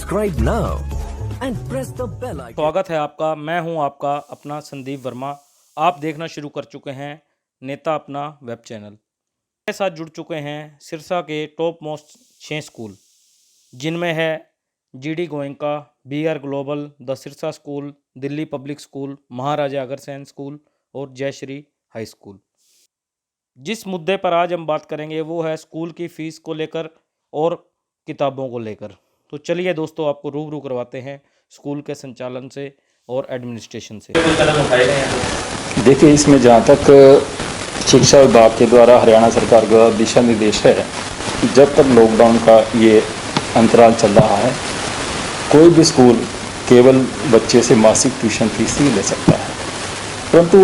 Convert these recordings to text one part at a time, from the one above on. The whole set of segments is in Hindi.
Subscribe now and press the bell icon. स्वागत है आपका। मैं हूं आपका अपना संदीप वर्मा। आप देखना शुरू कर चुके हैं नेता अपना वेब चैनल। मेरे साथ जुड़ चुके हैं सिरसा के टॉप मोस्ट 6 स्कूल, जिनमें है GD Goenka, BR global, the Sirsa school, Delhi public school, Maharaja Agrasen school और जयश्री हाई स्कूल। जिस मुद्दे पर आज हम बात करेंगे वो है स्कूल की फ़ीस को लेकर और किताबों को लेकर। तो चलिए दोस्तों, आपको रूबरू करवाते हैं स्कूल के संचालन से और एडमिनिस्ट्रेशन से। देखिए, इसमें जहाँ तक शिक्षा विभाग के द्वारा हरियाणा सरकार का दिशा निर्देश है कि जब तक लॉकडाउन का ये अंतराल चल रहा है, कोई भी स्कूल केवल बच्चे से मासिक ट्यूशन फीस ही ले सकता है। परंतु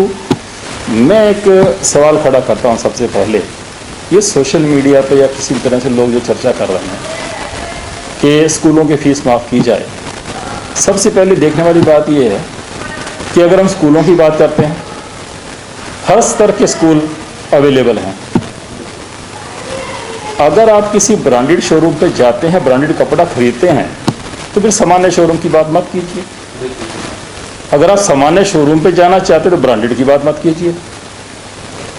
मैं एक सवाल खड़ा करता हूँ सबसे पहले, ये सोशल मीडिया पर या किसी तरह से लोग जो चर्चा कर रहे हैं कि स्कूलों की फ़ीस माफ़ की जाए, सबसे पहले देखने वाली बात यह है कि अगर हम स्कूलों की बात करते हैं, हर स्तर के स्कूल अवेलेबल हैं। अगर आप किसी ब्रांडेड शोरूम पे जाते हैं, ब्रांडेड कपड़ा खरीदते हैं, तो फिर सामान्य शोरूम की बात मत कीजिए। अगर आप सामान्य शोरूम पे जाना चाहते हैं तो ब्रांडेड की बात मत कीजिए।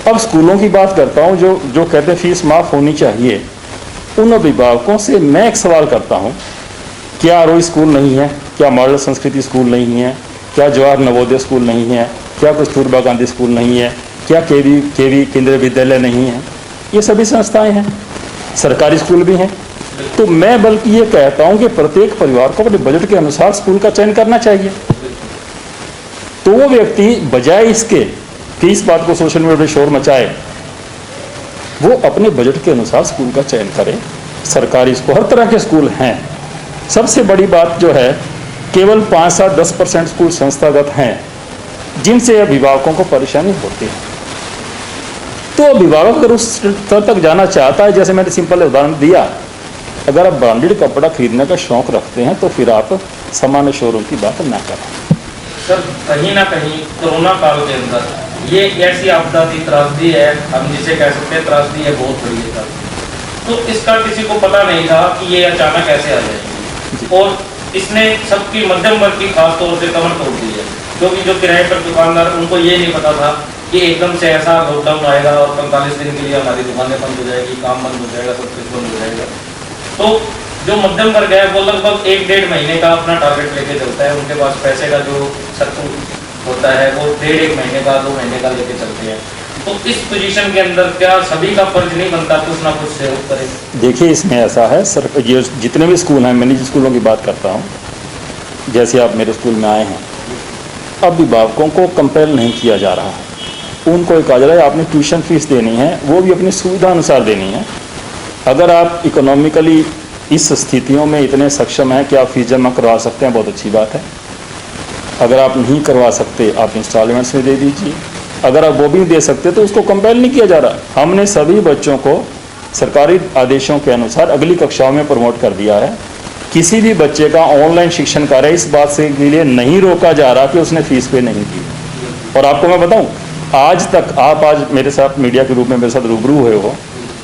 अब स्कूलों की बात करता हूँ, जो कहते हैं फीस माफ़ होनी चाहिए, उन अभिभावकों से मैं एक सवाल करता हूँ, क्या आरोही स्कूल नहीं है? क्या मॉडल संस्कृति स्कूल नहीं है? क्या जवाहर नवोदय स्कूल नहीं है? क्या कस्तूरबा गांधी स्कूल नहीं है? क्या केवी केंद्रीय विद्यालय नहीं है? ये सभी संस्थाएं हैं, सरकारी स्कूल भी हैं। तो मैं बल्कि ये कहता हूँ कि प्रत्येक परिवार को अपने बजट के अनुसार स्कूल का चयन करना चाहिए। तो वो व्यक्ति बजाय इसके कि इस बात को सोशल मीडिया पर शोर मचाए, वो अपने बजट के अनुसार स्कूल का चयन करे। सरकारी स्कूल, हर तरह के स्कूल हैं। सबसे बड़ी बात जो है, केवल 5-10% स्कूल संस्थागत हैं, जिनसे अभिभावकों को परेशानी होती है। तो अभिभावक अगर उस स्तर तक जाना चाहता है, जैसे मैंने सिंपल उदाहरण दिया, अगर आप ब्रांडेड कपड़ा खरीदने का शौक रखते हैं तो फिर आप सामान्य शोरूम की बात ना करें। सर, कहीं ना कहीं कोरोना काल के अंदर ये ऐसी आपदा थी, त्रासदी है, हम जिसे कह सकते हैं त्रासदी है, बहुत बड़ी है। तो इसका किसी को पता नहीं था कि ये अचानक कैसे आ जाएगी, और इसने सबकी मध्यम वर्ग की खास तौर से कमर तोड़ दी है। क्योंकि जो किराए पर दुकानदार, उनको ये नहीं पता था कि एकदम से ऐसा लॉकडाउन आएगा और 45 दिन के लिए हमारी दुकानें बंद हो जाएगी, काम बंद हो जाएगा, सब कुछ बंद हो जाएगा। तो जो मध्यम वर्ग है वो लगभग 1-1.5 महीने का अपना टारगेट लेके चलता है। उनके पास पैसे का जो सर्कल होता है वो 1.5 महीने का, 2 महीने का लेके चलते हैं। तो इस पोजीशन के अंदर क्या सभी का फर्ज नहीं बनता कुछ ना कुछ सहयोग करें? देखिए, इसमें ऐसा है सर, ये जितने भी स्कूल हैं, मैं निजी स्कूलों की बात करता हूँ, जैसे आप मेरे स्कूल में आए हैं, अभिभावकों को कंपेल नहीं किया जा रहा है। उनको कहा जा रहा है आपने ट्यूशन फीस देनी है, वो भी अपनी सुविधा अनुसार देनी है। अगर आप इकोनॉमिकली इस स्थितियों में इतने सक्षम हैं कि आप फीस जमा करवा सकते हैं, बहुत अच्छी बात है। अगर आप नहीं करवा सकते, आप इंस्टॉलमेंट्स में दे दीजिए। अगर आप वो भी दे सकते तो उसको कंपेल नहीं किया जा रहा। हमने सभी बच्चों को सरकारी आदेशों के अनुसार अगली कक्षाओं में प्रमोट कर दिया है। किसी भी बच्चे का ऑनलाइन शिक्षण कार्य इस बात से के लिए नहीं रोका जा रहा कि उसने फीस पे नहीं की। और आपको मैं बताऊं, आज तक आप आज मेरे साथ मीडिया के रूप में मेरे साथ रूबरू हुए हो,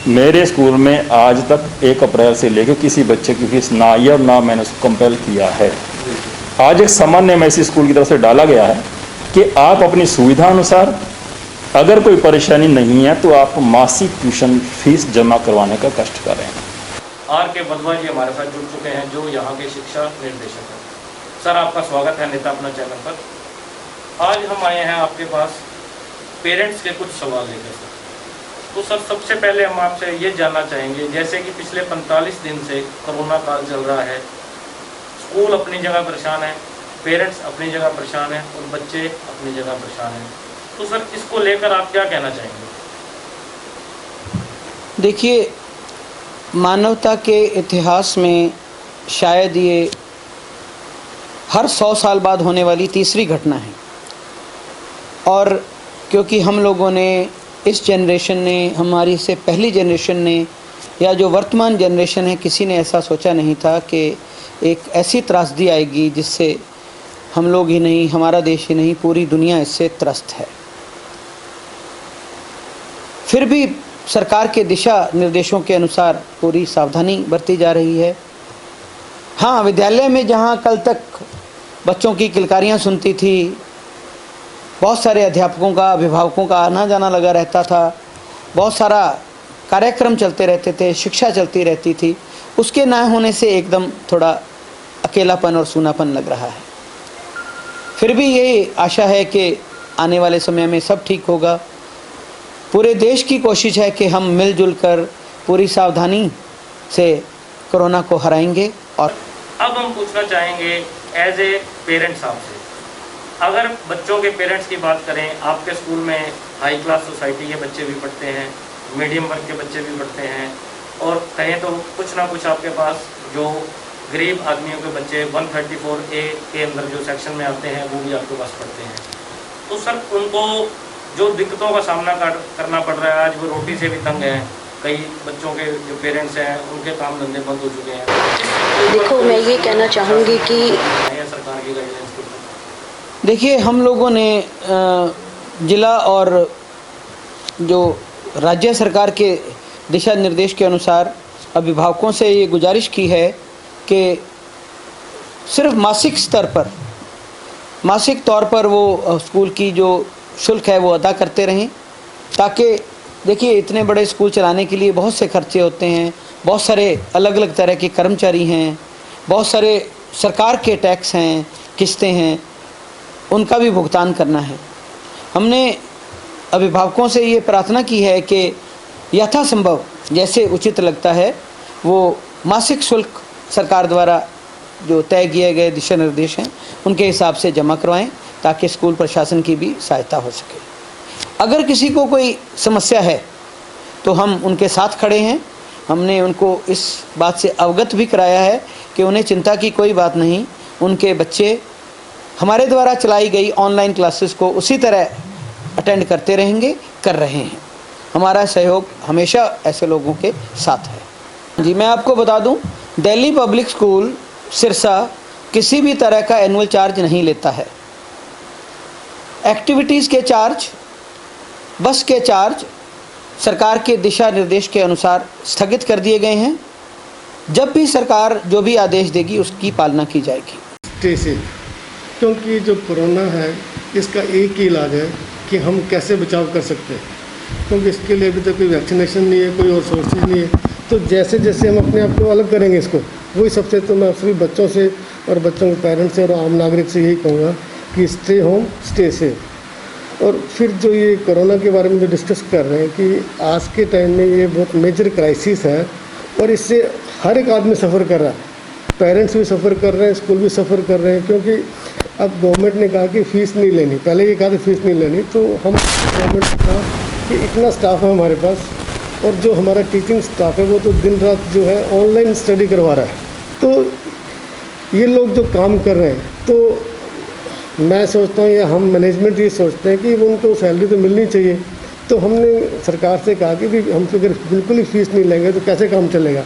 मेरे स्कूल में आज तक 1 अप्रैल से लेकर किसी बच्चे की फीस ना आई और ना मैंने उसको कंपेल किया है। आज एक सामान्य मैसेज स्कूल की तरफ से डाला गया है कि आप अपनी सुविधा अनुसार, अगर कोई परेशानी नहीं है तो आप मासिक ट्यूशन फीस जमा करवाने का कष्ट करें। आर.के. वधवा जी हमारे साथ जुड़ चुके हैं, जो यहाँ के शिक्षा निर्देशक हैं। सर, आपका स्वागत है नेता अपना चैनल पर। आज हम आए हैं आपके पास पेरेंट्स के कुछ सवाल लेकर। तो सर, सबसे पहले हम आपसे ये जानना चाहेंगे, जैसे कि पिछले 45 दिन से कोरोना काल चल रहा है, स्कूल अपनी जगह परेशान है, पेरेंट्स अपनी जगह परेशान है और बच्चे अपनी जगह परेशान हैं। तो सर, इसको लेकर आप क्या कहना चाहेंगे? देखिए, मानवता के इतिहास में शायद ये हर 100 साल बाद होने वाली तीसरी घटना है। और क्योंकि हम लोगों ने, इस जनरेशन ने, हमारी से पहली जनरेशन ने, या जो वर्तमान जनरेशन है, किसी ने ऐसा सोचा नहीं था कि एक ऐसी त्रासदी आएगी जिससे हम लोग ही नहीं, हमारा देश ही नहीं, पूरी दुनिया इससे त्रस्त है। फिर भी सरकार के दिशा निर्देशों के अनुसार पूरी सावधानी बरती जा रही है। हाँ, विद्यालय में जहाँ कल तक बच्चों की किलकारियाँ सुनती थी, बहुत सारे अध्यापकों का, अभिभावकों का आना जाना लगा रहता था, बहुत सारा कार्यक्रम चलते रहते थे, शिक्षा चलती रहती थी, उसके ना होने से एकदम थोड़ा अकेलापन और सूनापन लग रहा है। फिर भी ये आशा है कि आने वाले समय में सब ठीक होगा। पूरे देश की कोशिश है कि हम मिलजुल कर पूरी सावधानी से कोरोना को हराएंगे। और अब हम पूछना चाहेंगे एज ए पेरेंट्स आपसे, अगर बच्चों के पेरेंट्स की बात करें, आपके स्कूल में हाई क्लास सोसाइटी के बच्चे भी पढ़ते हैं, मीडियम वर्ग के बच्चे भी पढ़ते हैं, और कहें तो कुछ ना कुछ आपके पास जो गरीब आदमियों के बच्चे 134A के अंदर जो सेक्शन में आते हैं वो भी आपके पास पढ़ते हैं। तो सर, उनको जो दिक्कतों का सामना करना पड़ रहा है, आज वो रोटी से भी तंग है, कई बच्चों के जो पेरेंट्स हैं उनके काम धंधे बंद हो चुके हैं। देखो, मैं ये कहना चाहूँगी कि सरकार की गाइडलाइंस के ऊपर देखिए, हम लोगों ने जिला और जो राज्य सरकार के दिशा निर्देश के अनुसार अभिभावकों से ये गुजारिश की है कि सिर्फ मासिक स्तर पर, मासिक तौर पर वो स्कूल की जो शुल्क है वो अदा करते रहें, ताकि देखिए इतने बड़े स्कूल चलाने के लिए बहुत से खर्चे होते हैं, बहुत सारे अलग अलग तरह के कर्मचारी हैं, बहुत सारे सरकार के टैक्स हैं, किस्तें हैं, उनका भी भुगतान करना है। हमने अभिभावकों से ये प्रार्थना की है कि यथासंभव जैसे उचित लगता है वो मासिक शुल्क सरकार द्वारा जो तय किए गए दिशा निर्देश हैं उनके हिसाब से जमा करवाएं, ताकि स्कूल प्रशासन की भी सहायता हो सके। अगर किसी को कोई समस्या है तो हम उनके साथ खड़े हैं। हमने उनको इस बात से अवगत भी कराया है कि उन्हें चिंता की कोई बात नहीं, उनके बच्चे हमारे द्वारा चलाई गई ऑनलाइन क्लासेस को उसी तरह अटेंड करते रहेंगे, कर रहे हैं। हमारा सहयोग हमेशा ऐसे लोगों के साथ है। जी, मैं आपको बता दूं, दिल्ली पब्लिक स्कूल सिरसा किसी भी तरह का एनुअल चार्ज नहीं लेता है। एक्टिविटीज़ के चार्ज, बस के चार्ज सरकार के दिशा निर्देश के अनुसार स्थगित कर दिए गए हैं। जब भी सरकार जो भी आदेश देगी उसकी पालना की जाएगी। जैसे क्योंकि जो कोरोना है इसका एक ही इलाज है कि हम कैसे बचाव कर सकते हैं, क्योंकि इसके लिए अभी तक कोई वैक्सीनेशन नहीं है, कोई और सोर्सेज नहीं है। तो जैसे जैसे हम अपने आप को अलग करेंगे इसको, वही सबसे तो मैं सभी बच्चों से और बच्चों के पेरेंट्स से और आम नागरिक से यही कहूँगा कि स्टे होम स्टे सेफ। और फिर जो ये कोरोना के बारे में जो डिस्कस कर रहे हैं कि आज के टाइम में ये बहुत मेजर क्राइसिस है और इससे हर एक आदमी सफ़र कर रहा है, पेरेंट्स भी सफ़र कर रहे हैं, स्कूल भी सफ़र कर रहे हैं। क्योंकि अब गवर्नमेंट ने कहा कि फ़ीस नहीं लेनी, पहले ये कहा था फ़ीस नहीं लेनी, तो हम गवर्नमेंट ने कहा कि इतना स्टाफ है हमारे पास और जो हमारा टीचिंग स्टाफ है वो तो दिन रात जो है ऑनलाइन स्टडी करवा रहा है। तो ये लोग जो काम कर रहे हैं, तो मैं सोचता हूँ या हम मैनेजमेंट ये सोचते हैं कि उनको सैलरी तो मिलनी चाहिए। तो हमने सरकार से कहा कि भी हम तो अगर बिल्कुल ही फीस नहीं लेंगे तो कैसे काम चलेगा।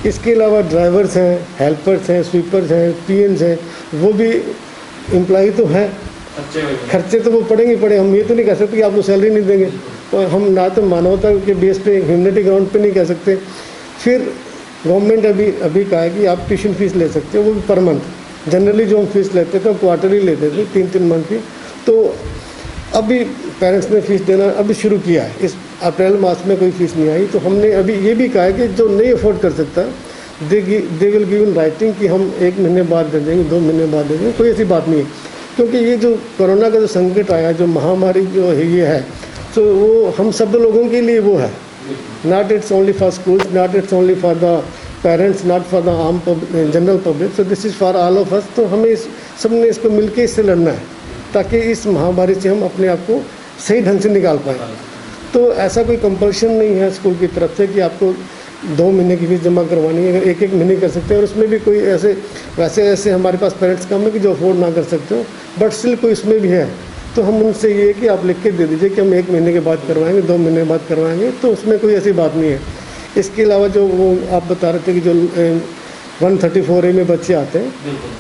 इसके अलावा ड्राइवर्स हैं, हेल्पर्स हैं, स्वीपर्स हैं, पीएन्स हैं, वो भी एम्प्लॉई तो हैं, खर्चे तो वो पड़ेंगे पड़े। हम ये तो नहीं कह सकते कि आपको सैलरी नहीं देंगे, तो हम ना तो मानवता के बेस पे, ह्यूमनिटी ग्राउंड पे नहीं कह सकते। फिर गवर्नमेंट अभी कहा है कि आप ट्यूशन फीस ले सकते हो, वो भी पर मंथ। जनरली जो हम फीस लेते थे क्वार्टरली लेते थे, 3-3 मंथ की। तो अभी पेरेंट्स ने फ़ीस देना अभी शुरू किया है। इस अप्रैल मास में कोई फ़ीस नहीं आई, तो हमने अभी ये भी कहा है कि जो नहीं अफोर्ड कर सकता they will give in writing कि हम 1 महीने बाद दे देंगे, 2 महीने बाद दे देंगे, कोई ऐसी बात नहीं है। क्योंकि ये जो कोरोना का जो संकट आया, जो महामारी जो है ये है, तो वो हम सब लोगों के लिए वो है। Not it's only for schools, not it's only for the parents, not for the आम general public, so this is for all of us. तो हमें सब ने इसको मिलकर इससे लड़ना है, ताकि इस महामारी से हम अपने आप को सही ढंग से निकाल पाएँ। तो ऐसा कोई कंपल्शन नहीं है स्कूल की तरफ से कि आपको 2 महीने की फीस जमा करवानी है, अगर 1-1 महीने कर सकते हैं। और उसमें भी कोई वैसे हमारे पास पेरेंट्स कम है कि जो अफोर्ड ना कर सकते हो, बट स्टिल कोई इसमें भी है। तो हम उनसे ये है कि आप लिख के दे दीजिए कि हम 1 महीने के बाद करवाएंगे, 2 महीने बाद करवाएंगे, तो उसमें कोई ऐसी बात नहीं है। इसके अलावा जो वो आप बता रहे थे कि जो 134A में बच्चे आते हैं,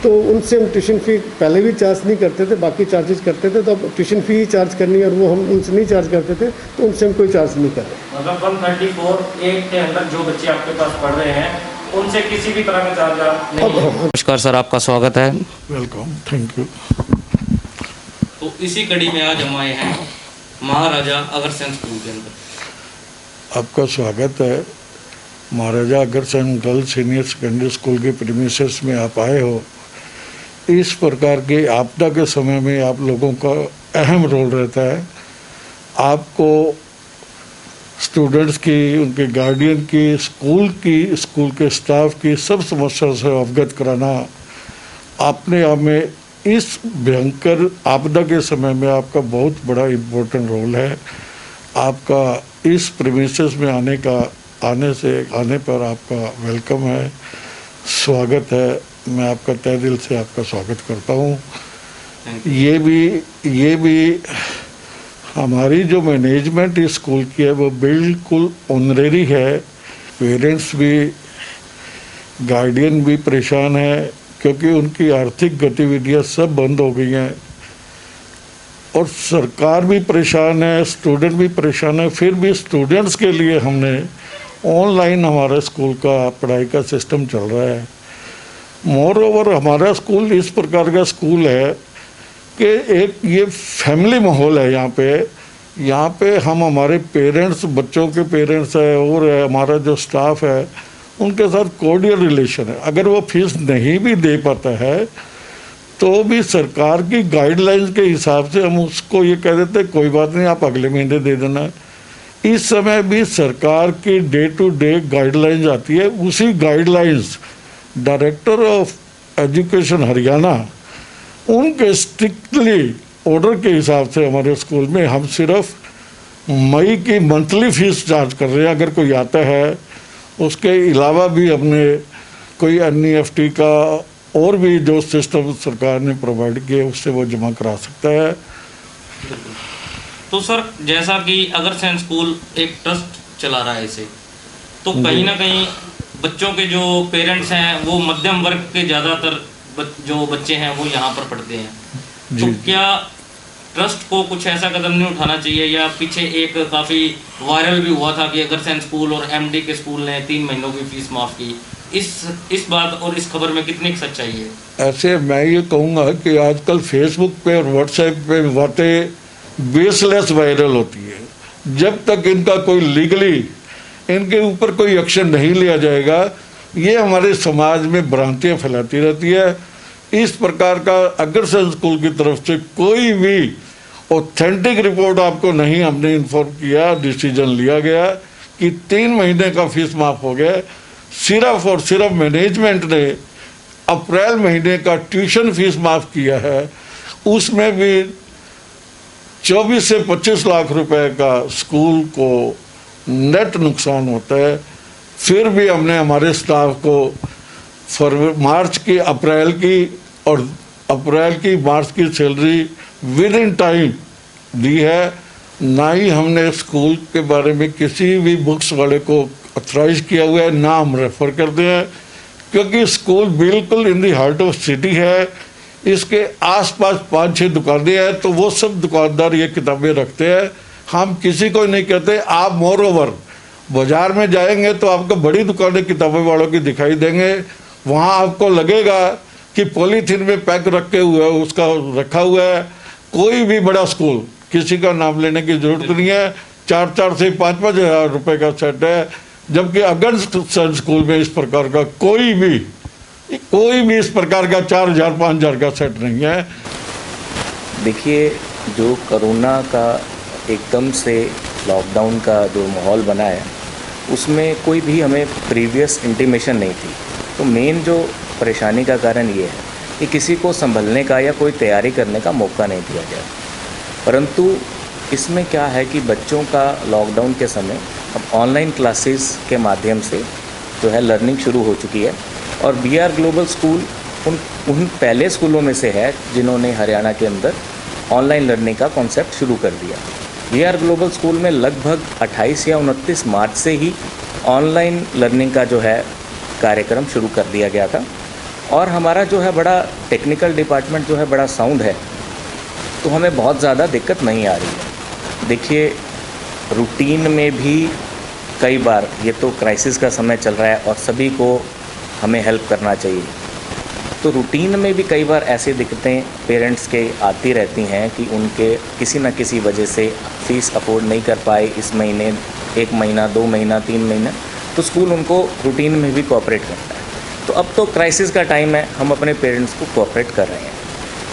तो उनसे हम ट्यूशन फ़ी पहले भी चार्ज नहीं करते थे, बाकी चार्जेस करते थे। तो अब ट्यूशन फ़ी ही चार्ज करनी है और वो हम उनसे नहीं चार्ज करते थे, तो उनसे हम कोई चार्ज नहीं कर रहे। मतलब 134A के अंदर जो बच्चे आपके पास पढ़ रहे हैं उनसे किसी भी तरह का चार्ज नहीं है। नमस्कार सर, आपका स्वागत है। Welcome, thank you. तो इसी कड़ी में आज हम आए हैं महाराजा अग्रसेन स्कूल के अंदर। आपका स्वागत है। Maharaja Agrasen girls senior secondary school के प्रीमिसेस में आप आए हो। इस प्रकार के आपदा के समय में आप लोगों का अहम रोल रहता है। आपको स्टूडेंट्स की, उनके गार्डियन की, स्कूल के स्टाफ की सब समस्या से अवगत कराना अपने आप में इस भयंकर आपदा के समय में आपका बहुत बड़ा इम्पोर्टेंट रोल है। आपका इस प्रीमिसेस में आने पर आपका वेलकम है, स्वागत है। मैं आपका तहे दिल से आपका स्वागत करता हूँ। ये भी हमारी जो मैनेजमेंट इस स्कूल की है वो बिल्कुल ऑनरेरी है। पेरेंट्स भी, गार्डियन भी परेशान है क्योंकि उनकी आर्थिक गतिविधियां सब बंद हो गई हैं और सरकार भी परेशान है, स्टूडेंट भी परेशान है। फिर भी स्टूडेंट्स के लिए हमने ऑनलाइन हमारे स्कूल का पढ़ाई का सिस्टम चल रहा है। मोर ओवर हमारा स्कूल इस प्रकार का स्कूल है कि एक ये फैमिली माहौल है। यहाँ पे हम हमारे पेरेंट्स, बच्चों के पेरेंट्स है और हमारा जो स्टाफ है उनके साथ कोर्डियल रिलेशन है। अगर वो फीस नहीं भी दे पाता है तो भी सरकार की गाइडलाइंस के हिसाब से हम उसको ये कह देते हैं कोई बात नहीं, आप अगले महीने दे देना। इस समय भी सरकार की डे टू डे गाइडलाइंस आती है। उसी guidelines director of education Haryana उनके स्ट्रिक्टली ऑर्डर के हिसाब से हमारे स्कूल में हम सिर्फ मई की मंथली फीस चार्ज कर रहे हैं। अगर कोई आता है उसके अलावा भी हमने कोई NEFT का और भी जो सिस्टम सरकार ने प्रोवाइड किए उससे वो जमा करा सकता है। तो सर, जैसा कि अग्रसेन स्कूल एक ट्रस्ट चला रहा है इसे, तो कहीं ना कहीं बच्चों के जो पेरेंट्स हैं वो मध्यम वर्ग के ज़्यादातर जो बच्चे हैं वो यहाँ पर पढ़ते हैं। तो क्या ट्रस्ट को कुछ ऐसा कदम नहीं उठाना चाहिए? या पीछे एक काफ़ी वायरल भी हुआ था कि अग्रसेन स्कूल और MD के स्कूल ने 3 महीनों की फीस माफ़ की। इस बात और इस खबर में कितनी सच्चाई है? ऐसे मैं ये कहूँगा कि आजकल फेसबुक पे और व्हाट्सएप पे बातें बेसलेस वायरल होती है। जब तक इनका कोई लीगली इनके ऊपर कोई एक्शन नहीं लिया जाएगा, ये हमारे समाज में भ्रांतियाँ फैलाती रहती है। इस प्रकार का अग्रसेन स्कूल की तरफ से कोई भी ऑथेंटिक रिपोर्ट आपको नहीं हमने इन्फॉर्म किया, डिसीजन लिया गया कि 3 महीने का फीस माफ़ हो गया। सिर्फ और सिर्फ मैनेजमेंट ने अप्रैल महीने का ट्यूशन फीस माफ़ किया है, उसमें भी 24 से 25 लाख रुपए का स्कूल को नेट नुकसान होता है। फिर भी हमने हमारे स्टाफ को मार्च की, अप्रैल की मार्च की सैलरी विद इन टाइम दी है। ना ही हमने स्कूल के बारे में किसी भी बुक्स वाले को ऑथराइज किया हुआ है, ना हम रेफर करते हैं, क्योंकि स्कूल बिल्कुल इन दी हार्ट ऑफ सिटी है। इसके आसपास 5-6 दुकानें हैं, तो वो सब दुकानदार ये किताबें रखते हैं। हम किसी को नहीं कहते। आप मोर ओवर बाजार में जाएंगे तो आपको बड़ी दुकानें किताबों वालों की दिखाई देंगे। वहाँ आपको लगेगा कि पॉलीथीन में पैक रखे हुए है, उसका रखा हुआ है। कोई भी बड़ा स्कूल, किसी का नाम लेने की जरूरत नहीं है, 4-4 से 5-5 हज़ार रुपये का सेट है। जबकि अग्रसेन स्कूल में इस प्रकार का कोई भी इस प्रकार का 4,000-5,000 का सेट नहीं है। देखिए, जो कोरोना का एकदम से लॉकडाउन का जो माहौल बना है उसमें कोई भी हमें प्रीवियस इंटीमेशन नहीं थी। तो मेन जो परेशानी का कारण ये है कि किसी को संभलने का या कोई तैयारी करने का मौका नहीं दिया गया। परंतु इसमें क्या है कि बच्चों का लॉकडाउन के समय अब ऑनलाइन क्लासेस के माध्यम से जो है लर्निंग शुरू हो चुकी है। और BR ग्लोबल स्कूल उन पहले स्कूलों में से है जिन्होंने हरियाणा के अंदर ऑनलाइन लर्निंग का कॉन्सेप्ट शुरू कर दिया। BR ग्लोबल स्कूल में लगभग 28 या 29 मार्च से ही ऑनलाइन लर्निंग का जो है कार्यक्रम शुरू कर दिया गया था। और हमारा जो है बड़ा टेक्निकल डिपार्टमेंट जो है बड़ा साउंड है, तो हमें बहुत ज़्यादा दिक्कत नहीं आ रही है। देखिए, रूटीन में भी कई बार, ये तो क्राइसिस का समय चल रहा है और सभी को हमें हेल्प करना चाहिए। तो रूटीन में भी कई बार ऐसी दिक्कतें पेरेंट्स के आती रहती हैं कि उनके किसी न किसी वजह से फ़ीस अफोर्ड नहीं कर पाए इस महीने, 1 महीना, 2 महीना, 3 महीना, तो स्कूल उनको रूटीन में भी कोऑपरेट करता है। तो अब तो क्राइसिस का टाइम है, हम अपने पेरेंट्स को कोऑपरेट कर रहे हैं,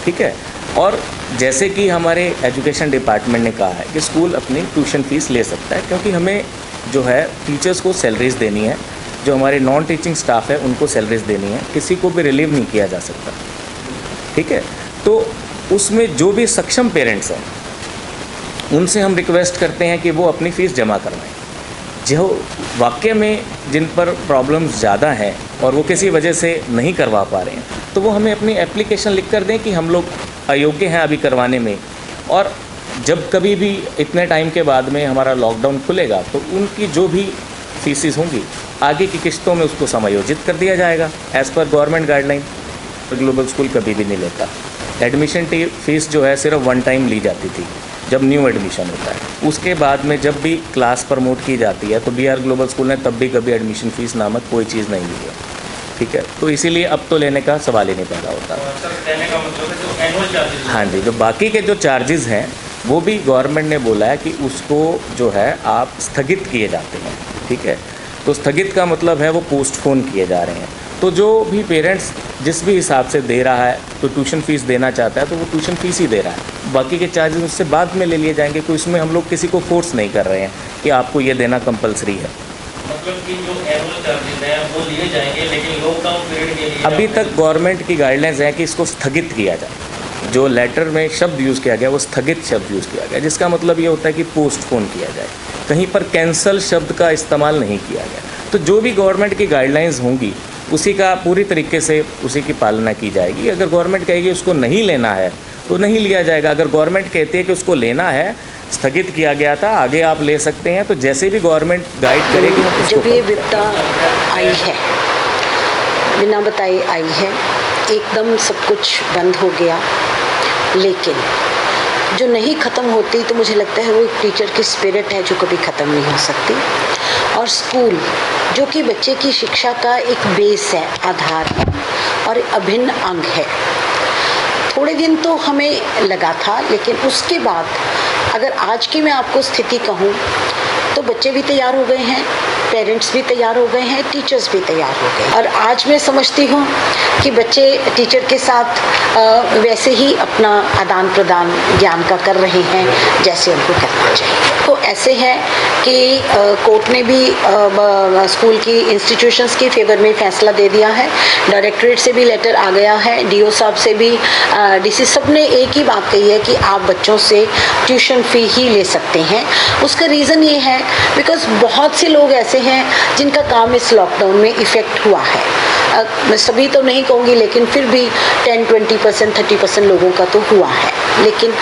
ठीक है। और जैसे कि हमारे एजुकेशन डिपार्टमेंट ने कहा है कि स्कूल अपनी ट्यूशन फ़ीस ले सकता है, क्योंकि हमें जो है टीचर्स को सैलरीज़ देनी है, जो हमारे नॉन टीचिंग स्टाफ है उनको सैलरीज़ देनी है, किसी को भी रिलीव नहीं किया जा सकता, ठीक है। तो उसमें जो भी सक्षम पेरेंट्स हैं उनसे हम रिक्वेस्ट करते हैं कि वो अपनी फ़ीस जमा करवाएं। जो वाकई में जिन पर प्रॉब्लम्स ज़्यादा हैं और वो किसी वजह से नहीं करवा पा रहे हैं, तो वो हमें अपनी एप्लीकेशन लिख कर दें कि हम लोग अयोग्य हैं अभी करवाने में, और जब कभी भी इतने टाइम के बाद में हमारा लॉकडाउन खुलेगा तो उनकी जो भी फीसिस होंगी आगे की किस्तों में उसको समायोजित कर दिया जाएगा as per government guideline. Global school कभी भी नहीं लेता। एडमिशन फ़ीस जो है सिर्फ 1 टाइम ली जाती थी जब न्यू एडमिशन होता है, उसके बाद में जब भी क्लास प्रमोट की जाती है तो BR ग्लोबल स्कूल ने तब भी कभी एडमिशन फ़ीस नामक कोई चीज़ नहीं ली है, ठीक है। तो इसीलिए अब तो लेने का सवाल ही नहीं पैदा होता। सर, कहने का मतलब है जो एनुअल चार्जेस, हाँ जी, जो बाकी के जो चार्जेस हैं वो भी गवर्नमेंट ने बोला है कि उसको जो है आप स्थगित किए जाते हैं, ठीक है। तो स्थगित का मतलब है वो पोस्टपोन किए जा रहे हैं। तो जो भी पेरेंट्स जिस भी हिसाब से दे रहा है, तो ट्यूशन फ़ीस देना चाहता है तो वो ट्यूशन फ़ीस ही दे रहा है, बाकी के चार्जेस उससे बाद में ले लिए जाएंगे। कोई इसमें हम लोग किसी को फोर्स नहीं कर रहे हैं कि आपको ये देना कंपलसरी है। मतलब कि जो एनुअल चार्जेस हैं वो लिए जाएंगे, लेकिन लॉकडाउन पीरियड के लिए अभी तक गवर्नमेंट की गाइडलाइंस है कि इसको स्थगित किया जाए। जो लेटर में शब्द यूज़ किया गया वो स्थगित शब्द यूज़ किया गया, जिसका मतलब ये होता है कि पोस्टपोन किया जाए, कहीं पर कैंसल शब्द का इस्तेमाल नहीं किया गया। तो जो भी गवर्नमेंट की गाइडलाइंस होंगी उसी का पूरी तरीके से उसी की पालना की जाएगी। अगर गवर्नमेंट कहेगी उसको नहीं लेना है तो नहीं लिया जाएगा। अगर गवर्नमेंट कहती है कि उसको लेना है, स्थगित किया गया था, आगे आप ले सकते हैं, तो जैसे भी गवर्नमेंट गाइड करेगी हम उसको जब ये विपदा आई है, बिना बताए आई है, एकदम सब कुछ बंद हो गया, लेकिन जो नहीं ख़त्म होती तो मुझे लगता है वो एक टीचर की स्पिरिट है जो कभी ख़त्म नहीं हो सकती। और स्कूल जो कि बच्चे की शिक्षा का एक बेस है, आधार है और अभिन्न अंग है। थोड़े दिन तो हमें लगा था, लेकिन उसके बाद अगर आज की मैं आपको स्थिति कहूँ तो बच्चे भी तैयार हो गए हैं, पेरेंट्स भी तैयार हो गए हैं, टीचर्स भी तैयार हो गए। और आज मैं समझती हूँ कि बच्चे टीचर के साथ वैसे ही अपना आदान प्रदान ज्ञान का कर रहे हैं जैसे उनको करना चाहिए। तो ऐसे है कि कोर्ट ने भी स्कूल की इंस्टीट्यूशंस के फेवर में फैसला दे दिया है। डायरेक्टरेट से भी लेटर आ गया है, DO साहब से भी, DC सब ने एक ही बात कही है कि आप बच्चों से ट्यूशन फ़ी ही ले सकते हैं। उसका रीज़न ये है बिकॉज बहुत से लोग ऐसे हैं जिनका काम इस लॉकडाउन में इफ़ेक्ट हुआ है। मैं सभी तो नहीं कहूँगी, लेकिन फिर भी 10-20%, 30% लोगों का तो हुआ है। लेकिन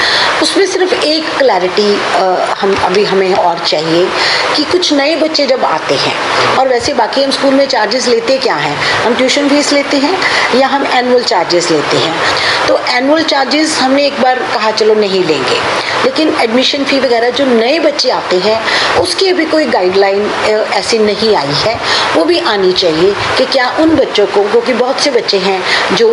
उसमें सिर्फ एक क्लैरिटी हमें और चाहिए कि कुछ नए बच्चे जब आते हैं, और वैसे बाकी हम स्कूल में चार्जेस लेते क्या हैं, हम ट्यूशन फीस लेते हैं या हम एनुअल चार्जेस लेते हैं। तो एनुअल चार्जेस हमने एक बार कहा चलो नहीं लेंगे, लेकिन एडमिशन फ़ी वगैरह जो नए बच्चे आते हैं उसकी अभी कोई गाइडलाइन ऐसी नहीं आई है, वो भी आनी चाहिए कि क्या उन बच्चों को, क्योंकि बहुत से बच्चे हैं जो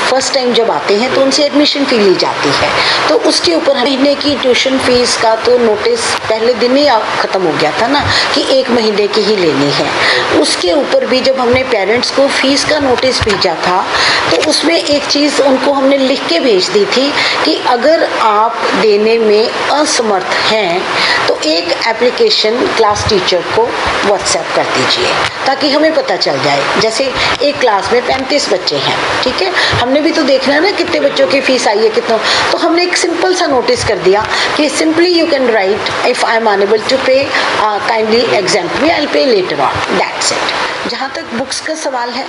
फर्स्ट टाइम जब आते हैं तो उनसे एडमिशन फ़ी ली जाती है, तो उसके ऊपर महीने की ट्यूशन फीस का तो नोटिस पहले दिन ही ख़त्म हो गया था ना कि 1 महीने की ही लेनी है। उसके ऊपर भी जब हमने पेरेंट्स को फीस का नोटिस भेजा था तो उसमें एक चीज़ उनको हमने लिख के भेज दी थी कि अगर आप देने में असमर्थ हैं तो एक एप्लीकेशन क्लास टीचर को व्हाट्सएप कर दीजिए ताकि हमें पता चल जाए। जैसे एक क्लास में 35 बच्चे हैं, ठीक है, हमने भी तो देखना है ना कितने बच्चों की फीस आई है कितना, तो हमने एक सिंपल सा नोटिस कर दिया कि simply you can write if I am unable to pay kindly example me I will pay later on, that's it. जहाँ तक बुक्स का सवाल है,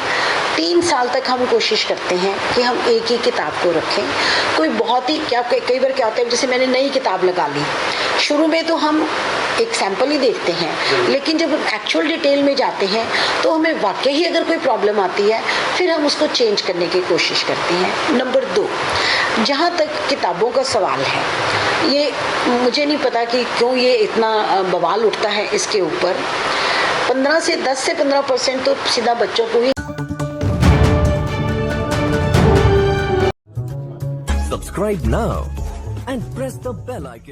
3 साल तक हम कोशिश करते हैं कि हम एक ही किताब को रखें। कोई बहुत ही कई बार क्या होता है, जैसे मैंने नई किताब लगा ली, शुरू में तो हम एक सैंपल ही देखते हैं, लेकिन जब हम एक्चुअल डिटेल में जाते हैं तो हमें वाकई ही अगर कोई प्रॉब्लम आती है फिर हम उसको चेंज करने की कोशिश करते हैं। नंबर 2, जहाँ तक किताबों का सवाल है, ये मुझे नहीं पता कि क्यों ये इतना बवाल उठता है इसके ऊपर। 10 से 15% तो सीधा बच्चों को ही Subscribe now and press the bell icon.